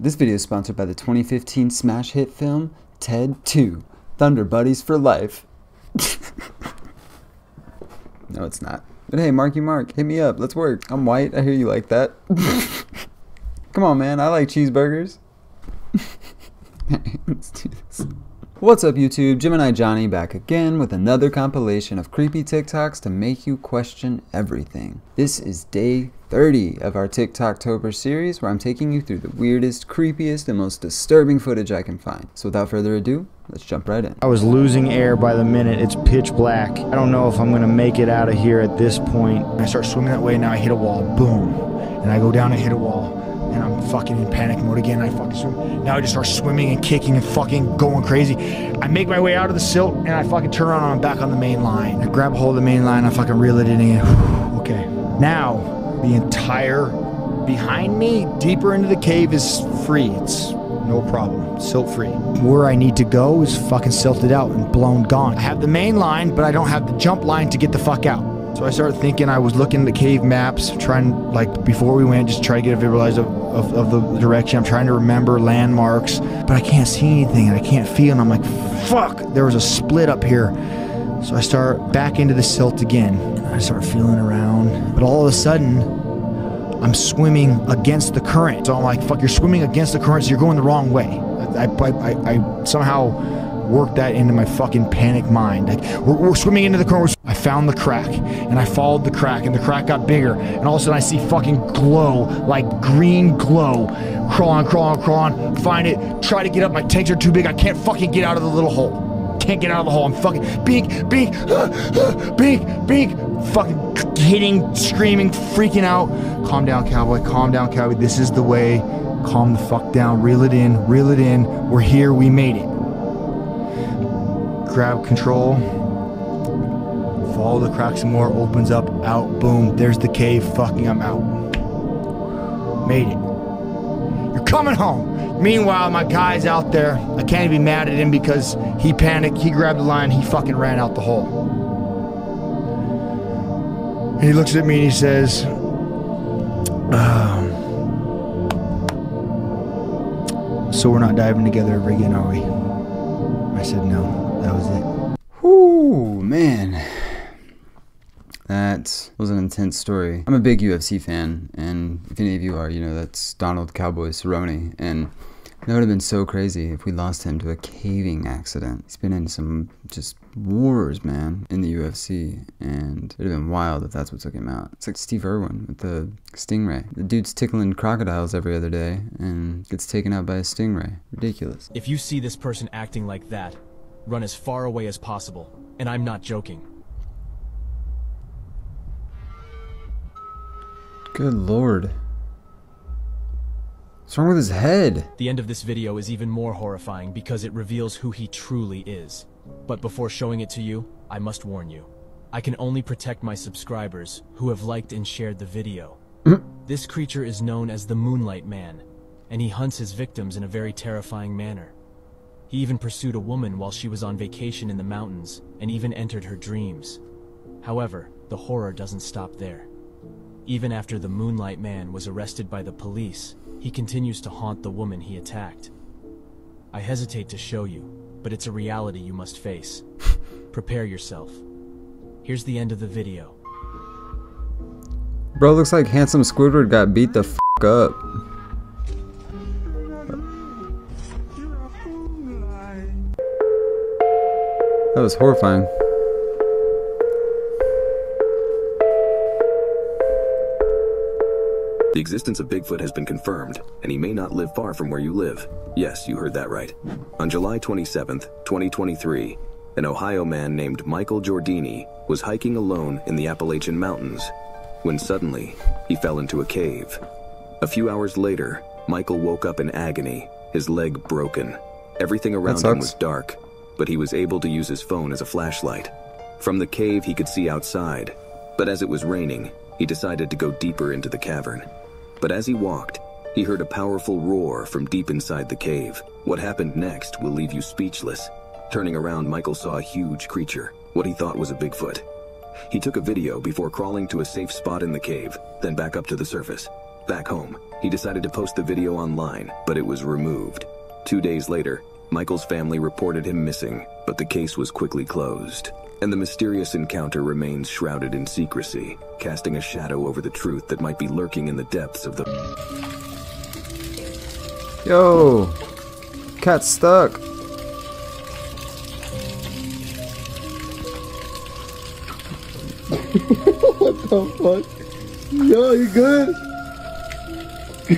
This video is sponsored by the 2015 smash hit film, Ted 2, Thunder Buddies for Life. No, it's not. But hey, Marky Mark, hit me up. Let's work. I'm white. I hear you like that. Come on, man. I like cheeseburgers. Let's do this. What's up, YouTube? Gemini Jonny back again with another compilation of creepy TikToks to make you question everything. This is day 30 of our TikToktober series, where I'm taking you through the weirdest, creepiest, and most disturbing footage I can find. So without further ado, let's jump right in. I was losing air by the minute. It's pitch black. I don't know if I'm gonna make it out of here at this point. I start swimming that way, now I hit a wall, boom. And I go down and hit a wall, and I'm fucking in panic mode again. I fucking swim. Now I just start swimming and kicking and fucking going crazy. I make my way out of the silt, and I fucking turn around and I'm back on the main line. I grab a hold of the main line, I fucking reel it in again. Okay. Now, the entire behind me, deeper into the cave, is free. It's no problem, silt free. Where I need to go is fucking silted out and blown gone. I have the main line, but I don't have the jump line to get the fuck out. So I started thinking, I was looking at the cave maps, trying, like, before we went, just try to get a visualizer of the direction. I'm trying to remember landmarks, but I can't see anything and I can't feel, and I'm like, fuck, there was a split up here. So I start back into the silt again, and I start feeling around, but all of a sudden, I'm swimming against the current. So I'm like, fuck, you're swimming against the current, so you're going the wrong way. I somehow worked that into my fucking panic mind. Like, we're swimming into the current. I found the crack, and I followed the crack, and the crack got bigger, and all of a sudden I see fucking glow, like green glow. Crawling, find it, try to get up, my tanks are too big, I can't fucking get out of the little hole. Can't get out of the hole. I'm fucking bink, fucking hitting, screaming, freaking out. Calm down, cowboy, this is the way. Calm the fuck down, reel it in, we're here, we made it. Grab control, follow the crack some more, opens up, out, boom, there's the cave, fucking I'm out. Made it. You're coming home. Meanwhile, my guy's out there. I can't even be mad at him because he panicked, he grabbed the line, he fucking ran out the hole. And he looks at me and he says, so we're not diving together ever again, are we? I said no, that was it. Whoo, man. That was an intense story. I'm a big UFC fan, and if any of you are, you know that's Donald Cowboy Cerrone, and that would have been so crazy if we lost him to a caving accident. He's been in some just wars, man, in the UFC, and it would have been wild if that's what took him out. It's like Steve Irwin with the stingray. The dude's tickling crocodiles every other day and gets taken out by a stingray. Ridiculous. If you see this person acting like that, run as far away as possible, and I'm not joking. Good lord. What's wrong with his head? The end of this video is even more horrifying because it reveals who he truly is. But before showing it to you, I must warn you. I can only protect my subscribers who have liked and shared the video. This creature is known as the Moonlight Man, and he hunts his victims in a very terrifying manner. He even pursued a woman while she was on vacation in the mountains, and even entered her dreams. However, the horror doesn't stop there. Even after the Moonlight Man was arrested by the police, he continues to haunt the woman he attacked. I hesitate to show you, but it's a reality you must face. Prepare yourself. Here's the end of the video. Bro, looks like handsome Squidward got beat the f*** up. That was horrifying. The existence of Bigfoot has been confirmed, and he may not live far from where you live. Yes, you heard that right. On July 27th, 2023, an Ohio man named Michael Giordini was hiking alone in the Appalachian Mountains when suddenly he fell into a cave. A few hours later, Michael woke up in agony, his leg broken. Everything around him was dark, but he was able to use his phone as a flashlight. From the cave, he could see outside, but as it was raining, he decided to go deeper into the cavern. But as he walked, he heard a powerful roar from deep inside the cave. What happened next will leave you speechless. Turning around, Michael saw a huge creature, what he thought was a Bigfoot. He took a video before crawling to a safe spot in the cave, then back up to the surface. Back home, he decided to post the video online, but it was removed. 2 days later, Michael's family reported him missing, but the case was quickly closed. And the mysterious encounter remains shrouded in secrecy, casting a shadow over the truth that might be lurking in the depths of the... Yo! Cat's stuck! What the fuck? Yo, you good?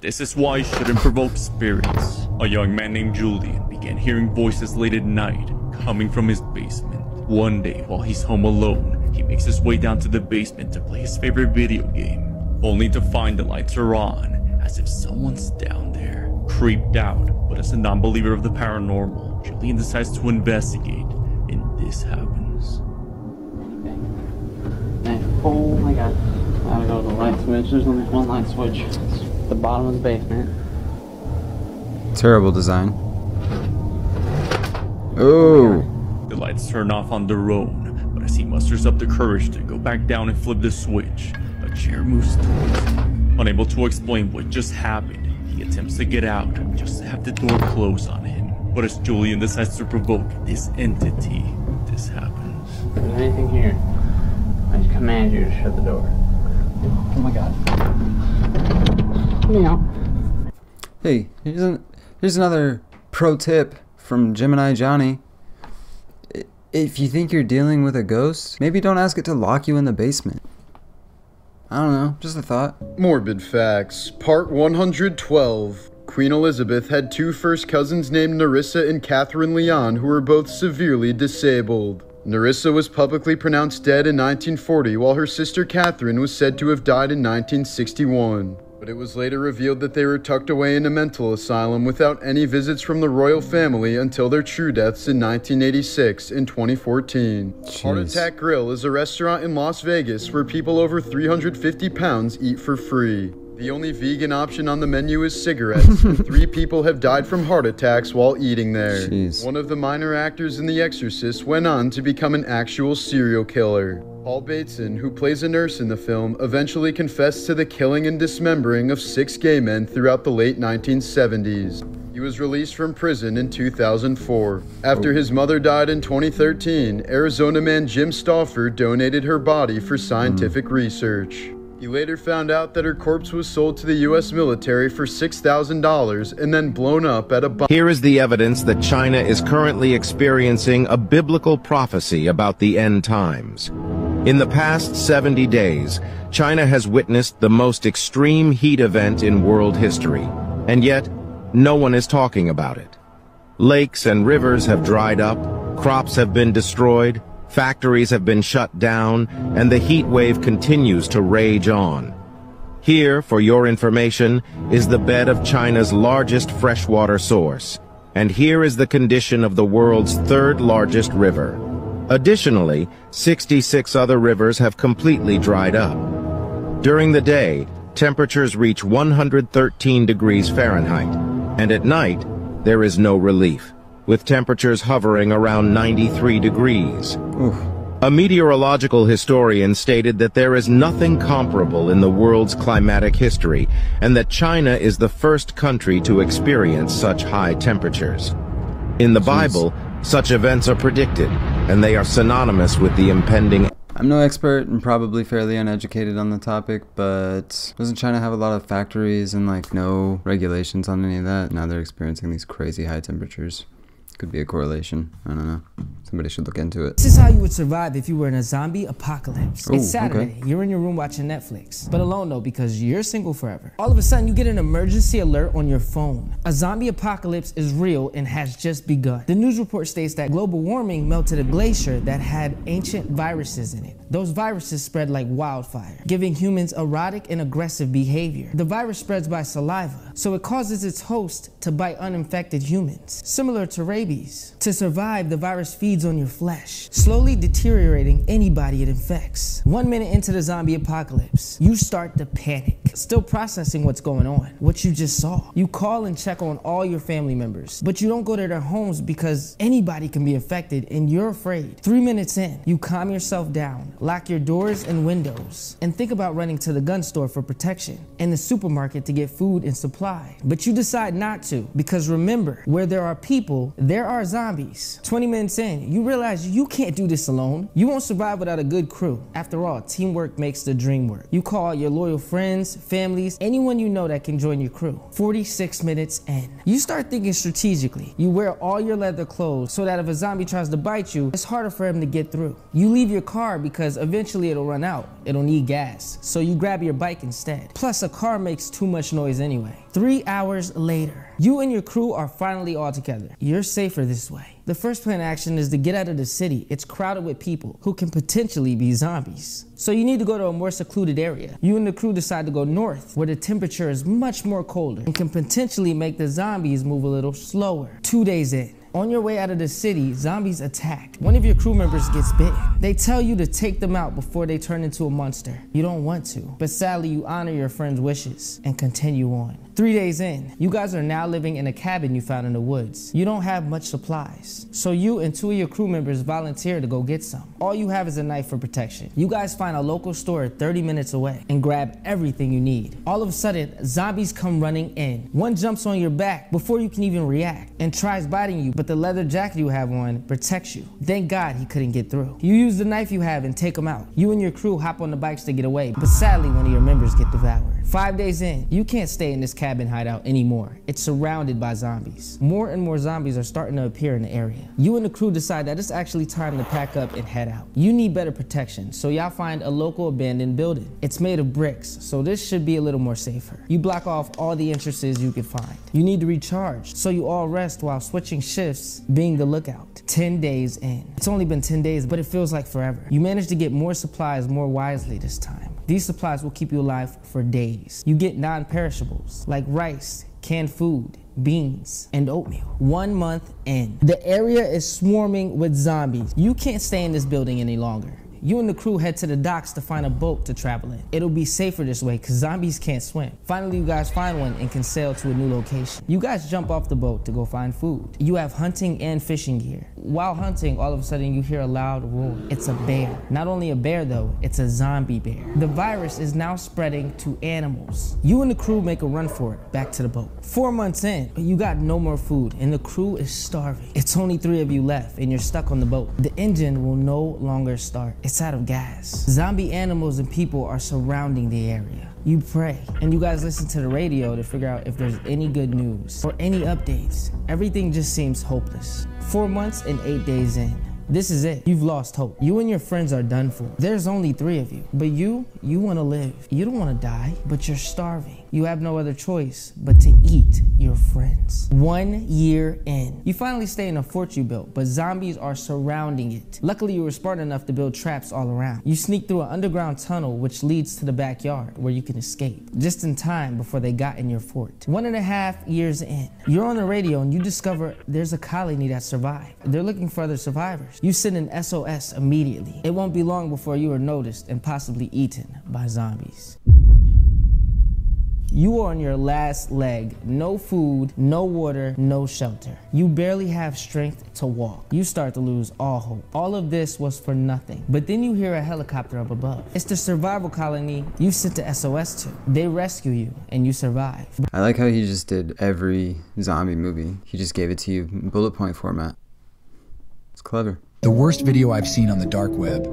This is why you shouldn't provoke spirits. A young man named Julian began hearing voices late at night coming from his basement. One day, while he's home alone, he makes his way down to the basement to play his favorite video game, only to find the lights are on, as if someone's down there. Creeped out, but as a non-believer of the paranormal, Julian decides to investigate, and this happens. Oh my god. I gotta go to the light switch. There's only one light switch. It's the bottom of the basement. Terrible design. Oh! The lights turn off on their own, but as he musters up the courage to go back down and flip the switch, a chair moves towards him. Unable to explain what just happened, he attempts to get out, just to have the door close on him. But as Julian decides to provoke this entity, this happens. If there's anything here, I just command you to shut the door. Oh my god. Meow. Hey, here's another pro tip from Gemini Jonny. If you think you're dealing with a ghost, maybe don't ask it to lock you in the basement. I don't know, just a thought. Morbid Facts, Part 112. Queen Elizabeth had two first cousins named Nerissa and Catherine Leon who were both severely disabled. Nerissa was publicly pronounced dead in 1940, while her sister Catherine was said to have died in 1961. But it was later revealed that they were tucked away in a mental asylum without any visits from the royal family until their true deaths in 1986 and 2014. Jeez. Heart Attack Grill is a restaurant in Las Vegas where people over 350 pounds eat for free. The only vegan option on the menu is cigarettes, and 3 people have died from heart attacks while eating there. Jeez. One of the minor actors in The Exorcist went on to become an actual serial killer. Paul Bateson, who plays a nurse in the film, eventually confessed to the killing and dismembering of 6 gay men throughout the late 1970s. He was released from prison in 2004. After his mother died in 2013, Arizona man Jim Stauffer donated her body for scientific research. He later found out that her corpse was sold to the U.S. military for $6,000 and then blown up at a bomb. Here is the evidence that China is currently experiencing a biblical prophecy about the end times. In the past 70 days, China has witnessed the most extreme heat event in world history, and yet no one is talking about it. Lakes and rivers have dried up, crops have been destroyed, factories have been shut down, and the heat wave continues to rage on. Here, for your information, is the bed of China's largest freshwater source, and here is the condition of the world's 3rd largest river. Additionally, 66 other rivers have completely dried up. During the day, temperatures reach 113 degrees Fahrenheit, and at night, there is no relief, with temperatures hovering around 93 degrees. Oof. A meteorological historian stated that there is nothing comparable in the world's climatic history, and that China is the first country to experience such high temperatures. In the Bible, such events are predicted, and they are synonymous with the impending... I'm no expert and probably fairly uneducated on the topic, but doesn't China have a lot of factories and like no regulations on any of that? Now they're experiencing these crazy high temperatures. Could be a correlation. I don't know. Somebody should look into it. This is how you would survive if you were in a zombie apocalypse. Ooh, it's Saturday. okay. You're in your room watching Netflix, but alone though because you're single forever. All of a sudden, you get an emergency alert on your phone. A zombie apocalypse is real and has just begun. The news report states that global warming melted a glacier that had ancient viruses in it. Those viruses spread like wildfire, giving humans erotic and aggressive behavior. The virus spreads by saliva, so it causes its host to bite uninfected humans, similar to rabies. To survive, the virus feeds on your flesh, slowly deteriorating anybody it infects. 1 minute into the zombie apocalypse, you start to panic. still processing what's going on, what you just saw. You call and check on all your family members, but you don't go to their homes because anybody can be affected and you're afraid. 3 minutes in, you calm yourself down, lock your doors and windows, and think about running to the gun store for protection and the supermarket to get food and supply. But you decide not to, because remember, where there are people, there are zombies. 20 minutes in, you realize you can't do this alone. You won't survive without a good crew. After all, teamwork makes the dream work. You call your loyal friends, families, anyone you know that can join your crew. 46 minutes in, you start thinking strategically. You wear all your leather clothes so that if a zombie tries to bite you, it's harder for him to get through. You leave your car because eventually it'll run out. It'll need gas, so you grab your bike instead. Plus, a car makes too much noise anyway. 3 hours later, you and your crew are finally all together. You're safer this way. The first plan of action is to get out of the city. It's crowded with people who can potentially be zombies. So you need to go to a more secluded area. You and the crew decide to go north, where the temperature is much more colder and can potentially make the zombies move a little slower. 2 days in, on your way out of the city, zombies attack. One of your crew members gets bitten. They tell you to take them out before they turn into a monster. You don't want to, but sadly you honor your friend's wishes and continue on. 3 days in, you guys are now living in a cabin you found in the woods. You don't have much supplies, so you and 2 of your crew members volunteer to go get some. All you have is a knife for protection. You guys find a local store 30 minutes away and grab everything you need. All of a sudden, zombies come running in. One jumps on your back before you can even react and tries biting you, but the leather jacket you have on protects you. Thank God he couldn't get through. You use the knife you have and take him out. You and your crew hop on the bikes to get away, but sadly one of your members get devoured. 5 days in, you can't stay in this cabin hideout anymore. It's surrounded by zombies. More and more zombies are starting to appear in the area. You and the crew decide that it's actually time to pack up and head out. You need better protection, so y'all find a local abandoned building. It's made of bricks, so this should be a little more safer. You block off all the entrances you can find. You need to recharge, so you all rest while switching shifts, being the lookout. 10 days in. It's only been 10 days, but it feels like forever. You manage to get more supplies more wisely this time. These supplies will keep you alive for days. You get non-perishables like rice, canned food, beans, and oatmeal. 1 month in, the area is swarming with zombies. You can't stay in this building any longer. You and the crew head to the docks to find a boat to travel in. It'll be safer this way because zombies can't swim. Finally, you guys find one and can sail to a new location. You guys jump off the boat to go find food. You have hunting and fishing gear. While hunting, all of a sudden you hear a loud roar. It's a bear. Not only a bear though, it's a zombie bear. The virus is now spreading to animals. You and the crew make a run for it, back to the boat. 4 months in, you got no more food and the crew is starving. It's only 3 of you left and you're stuck on the boat. The engine will no longer start. It's out of gas. Zombie animals and people are surrounding the area. You pray, and you guys listen to the radio to figure out if there's any good news or any updates. Everything just seems hopeless. 4 months and 8 days in. This is it. You've lost hope. You and your friends are done for. There's only 3 of you, but you want to live. You don't want to die, but you're starving. You have no other choice but to eat your friends. 1 year in, you finally stay in a fort you built, but zombies are surrounding it. Luckily, you were smart enough to build traps all around. You sneak through an underground tunnel which leads to the backyard where you can escape, just in time before they got in your fort. 1.5 years in, you're on the radio and you discover there's a colony that survived. They're looking for other survivors. You send an SOS immediately. It won't be long before you are noticed and possibly eaten by zombies. You are on your last leg. No food, no water, no shelter. You barely have strength to walk. You start to lose all hope. All of this was for nothing. But then you hear a helicopter up above. It's the survival colony you sent the SOS to. They rescue you and you survive. I like how he just did every zombie movie. He just gave it to you in bullet point format. It's clever. The worst video I've seen on the dark web.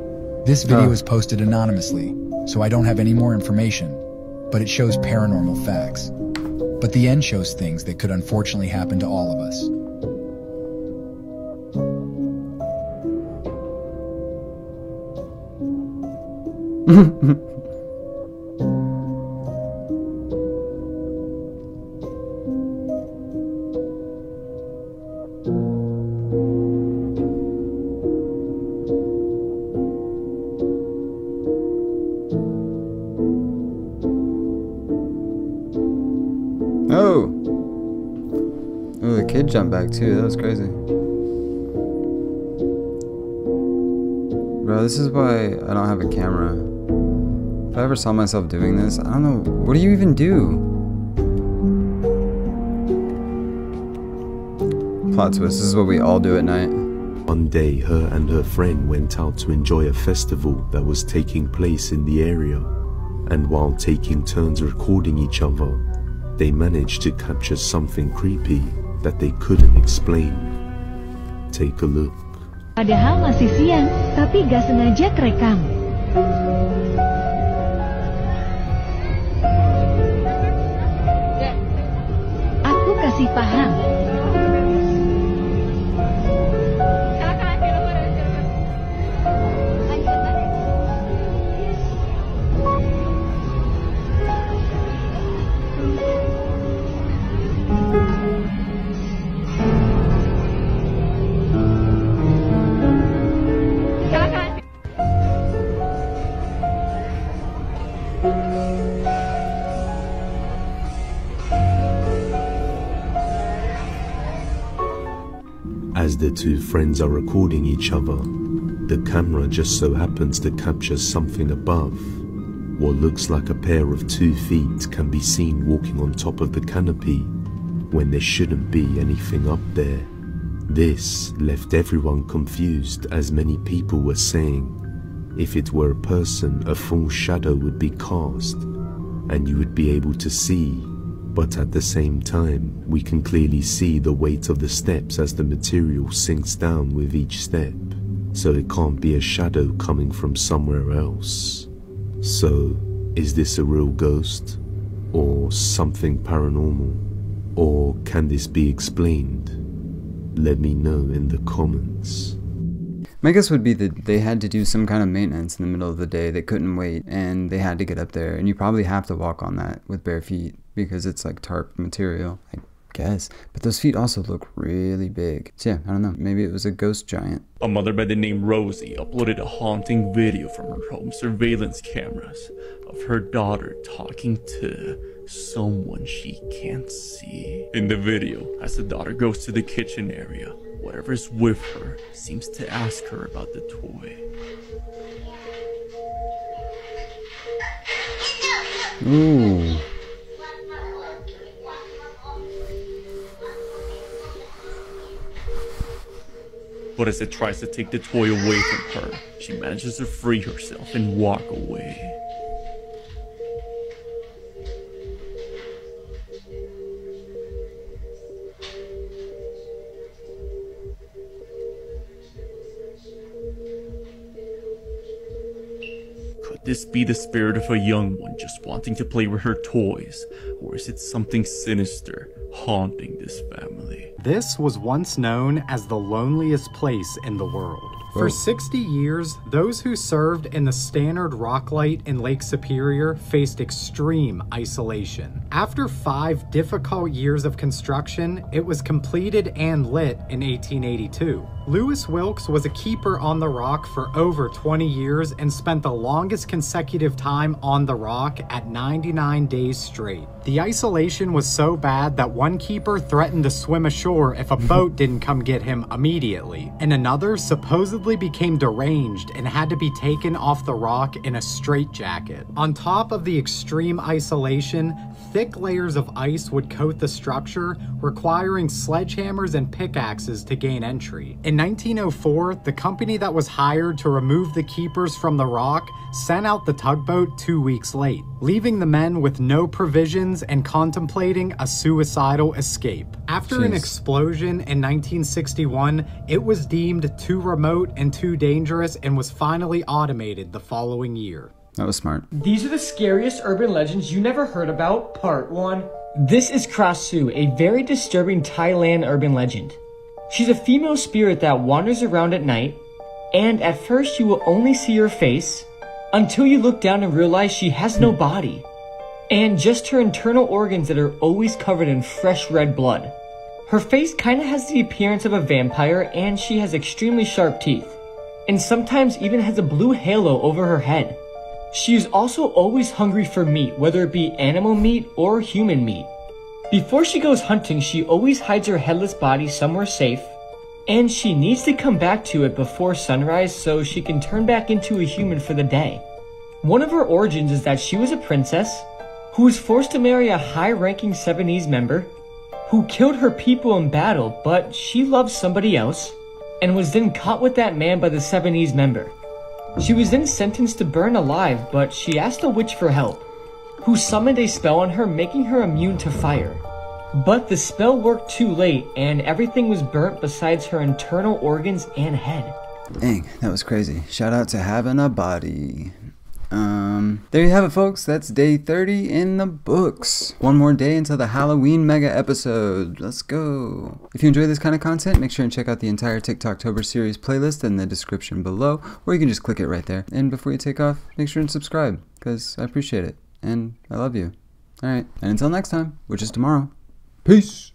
This video is posted anonymously, so I don't have any more information. But it shows paranormal facts. But the end shows things that could unfortunately happen to all of us. Oh, the kid jumped back too. That was crazy. Bro, this is why I don't have a camera If I ever saw myself doing this, I don't know, what do you even do? Plot twist, this is what we all do at night. One day, her and her friend went out to enjoy a festival that was taking place in the area. And while taking turns recording each other, they managed to capture something creepy that they couldn't explain. Take a look. Padahal masih siang, tapi gak sengaja kerekam. Aku kasih paham. As the two friends are recording each other, the camera just so happens to capture something above. What looks like a pair of 2 feet can be seen walking on top of the canopy when there shouldn't be anything up there. This left everyone confused, as many people were saying if it were a person, a full shadow would be cast and you would be able to see. But at the same time, we can clearly see the weight of the steps as the material sinks down with each step. So it can't be a shadow coming from somewhere else. So, is this a real ghost? Or something paranormal? Or can this be explained? Let me know in the comments. My guess would be that they had to do some kind of maintenance in the middle of the day. They couldn't wait, and they had to get up there. And you probably have to walk on that with bare feet because it's like tarp material, I guess. But those feet also look really big. So yeah, I don't know. Maybe it was a ghost giant. A mother by the name Rosie uploaded a haunting video from her home surveillance cameras of her daughter talking to someone she can't see. In the video, as the daughter goes to the kitchen area, whatever's with her seems to ask her about the toy. Ooh. But as it tries to take the toy away from her, she manages to free herself and walk away. Could this be the spirit of a young one just wanting to play with her toys? Or is it something sinister haunting this family? This was once known as the loneliest place in the world. For 60 years, those who served in the Stannard Rocklight in Lake Superior faced extreme isolation. After 5 difficult years of construction, it was completed and lit in 1882. Lewis Wilkes was a keeper on the rock for over 20 years and spent the longest consecutive time on the rock at 99 days straight. The isolation was so bad that one keeper threatened to swim ashore if a boat didn't come get him immediately, and another supposedly became deranged and had to be taken off the rock in a straitjacket. On top of the extreme isolation, thick layers of ice would coat the structure, requiring sledgehammers and pickaxes to gain entry. In 1904, the company that was hired to remove the keepers from the rock sent out the tugboat 2 weeks late, leaving the men with no provisions and contemplating a suicidal escape. After an explosion in 1961, it was deemed too remote and too dangerous and was finally automated the following year. That was smart. These are the scariest urban legends you never heard about, part 1. This is Krasu, a very disturbing Thailand urban legend. She's a female spirit that wanders around at night, and at first you will only see her face, until you look down and realize she has no body, and just her internal organs that are always covered in fresh red blood. Her face kinda has the appearance of a vampire, and she has extremely sharp teeth, and sometimes even has a blue halo over her head. She is also always hungry for meat, whether it be animal meat or human meat. Before she goes hunting, she always hides her headless body somewhere safe, and she needs to come back to it before sunrise so she can turn back into a human for the day. One of her origins is that she was a princess who was forced to marry a high-ranking Sevenese member who killed her people in battle, but she loved somebody else and was then caught with that man by the Sevenese member. She was then sentenced to burn alive, but she asked a witch for help, who summoned a spell on her, making her immune to fire. But the spell worked too late, and everything was burnt besides her internal organs and head. Dang, that was crazy. Shout out to having a body. There you have it, folks. That's day 30 in the books. One more day until the Halloween mega episode. Let's go. If you enjoy this kind of content, make sure and check out the entire TikToktober series playlist in the description below, or you can just click it right there. And before you take off, make sure and subscribe, because I appreciate it, and I love you. Alright, and until next time, which is tomorrow, peace!